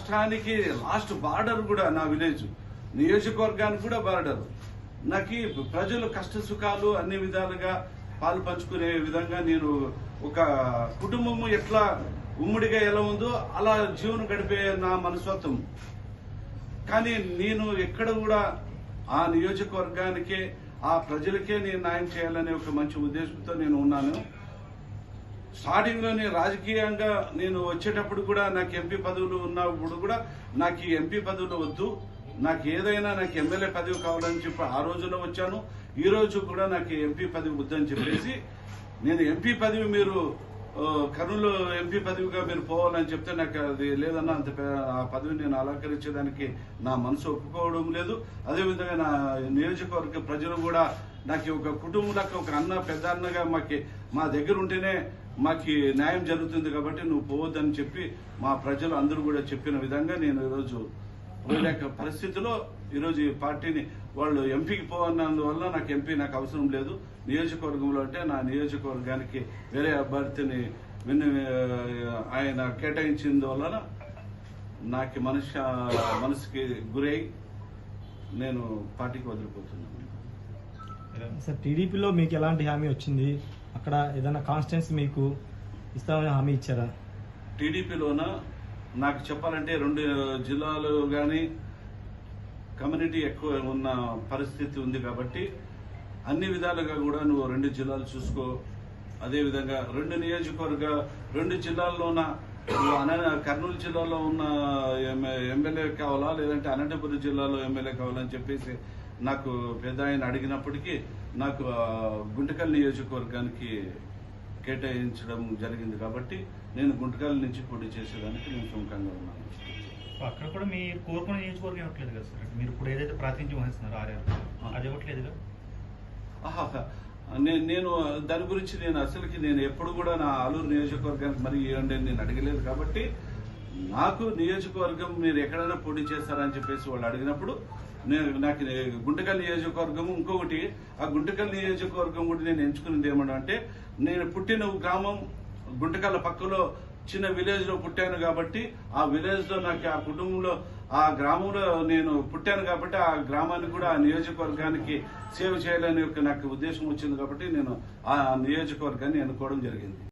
రాష్ట్రానికి last border కూడా నా విలేజ్, నియోజకవర్గానికి కూడా బార్డర్. నాకు ప్రజలు కష్ట సుఖాలు అన్ని విధాలుగా పాలు పంచుకునే విధంగా నేను ఒక కుటుంబము ఎట్లా ఉమ్మడిగా ఎలా ఉందో అలా జీవనం గడిపే నా మనస్తత్వం. కానీ నేను ఎక్కడ కూడా ఆ నియోజకవర్గానికే ఆ ప్రజలకే నేను న్యాయం చేయాలనే ఒక మంచి ఉద్దేశంతో నేను ఉన్నాను. స్టార్టింగ్ లోనే రాజకీయంగా నేను వచ్చేటప్పుడు కూడా నాకు ఎంపీ పదవులు ఉన్నప్పుడు కూడా నాకు ఈ ఎంపీ పదవులు వద్దు, నాకు ఏదైనా నాకు ఎమ్మెల్యే పదవి కావాలని చెప్పి ఆ రోజుల్లో వచ్చాను. ఈ రోజు కూడా నాకు ఎంపీ పదవి వద్దని చెప్పేసి నేను ఎంపీ పదవి మీరు కర్నూలు ఎంపీ పదవిగా మీరు పోవాలని చెప్తే నాకు అది లేదన్నా, అంత ఆ పదవిని నేను అలంకరించేదానికి నా మనసు ఒప్పుకోవడం లేదు. అదేవిధంగా నా నియోజకవర్గ ప్రజలు కూడా నాకు ఒక కుటుంబంలో ఒక అన్న పెద్ద అన్నగా మా దగ్గర ఉంటేనే మాకు న్యాయం జరుగుతుంది కాబట్టి నువ్వు పోవద్దని చెప్పి మా ప్రజలు అందరూ కూడా చెప్పిన విధంగా నేను ఈరోజు పోలేక పరిస్థితిలో ఈరోజు ఈ పార్టీని వాళ్ళు ఎంపీకి పోవన్నందువల్ల నాకు ఎంపీ నాకు అవసరం లేదు. నియోజకవర్గంలో అంటే నా నియోజకవర్గానికి వేరే అభ్యర్థిని ఆయన కేటాయించినందువలన నాకు మనసుకి గురై నేను పార్టీకి వదిలిపోతున్నాను. సార్, టీడీపీలో మీకు ఎలాంటి హామీ వచ్చింది? అక్కడ ఏదైనా కాన్స్టిట్యున్సీ మీకు ఇస్తామని హామీ ఇచ్చారా? టీడీపీలోన నాకు చెప్పాలంటే 2 జిల్లాలు కానీ కమ్యూనిటీ ఎక్కువ ఉన్న పరిస్థితి ఉంది కాబట్టి అన్ని విధాలుగా కూడా నువ్వు 2 జిల్లాలు చూసుకో. అదేవిధంగా 2 జిల్లాల్లోన కర్నూలు జిల్లాలో ఉన్న ఎమ్మెల్యే కావాలా లేదంటే అనంతపురం జిల్లాలో ఎమ్మెల్యే కావాలని చెప్పేసి నాకు పెద్ద ఆయన అడిగినప్పటికీ నాకు గుంటకల్ నియోజకవర్గానికి కేటాయించడం జరిగింది కాబట్టి నేను గుంటకల్ నుంచి పోటీ చేసేదానికి నేను సుముఖంగా ఉన్నాను. అక్కడ కూడా మీరు కోరుకున్న నియోజకవర్గం ఇవ్వట్లేదు కదా సార్? మీరు ఇప్పుడు ఏదైతే ప్రాతినిధ్యం వహిస్తున్నారో అది ఇవ్వట్లేదుగా? నేను దాని గురించి నేను ఎప్పుడు కూడా నా ఆలూరు నియోజకవర్గానికి మరి ఇవ్వండి నేను అడగలేదు కాబట్టి నాకు నియోజకవర్గం మీరు ఎక్కడైనా పోటీ చేస్తారని చెప్పేసి వాళ్ళు అడిగినప్పుడు నాకు గుంటకల్ నియోజకవర్గం ఇంకొకటి, ఆ గుంటకల్ నియోజకవర్గం కూడా నేను ఎంచుకున్నది ఏమంటే నేను పుట్టిన గ్రామం గుంటకల్ పక్కలో చిన్న విలేజ్ లో పుట్టాను కాబట్టి ఆ విలేజ్ లో నాకు ఆ కుటుంబంలో ఆ గ్రామంలో నేను పుట్టాను కాబట్టి ఆ గ్రామానికి కూడా ఆ నియోజకవర్గానికి సేవ చేయాలని నాకు ఉద్దేశం వచ్చింది కాబట్టి నేను ఆ నియోజకవర్గాన్ని ఎన్నుకోవడం జరిగింది.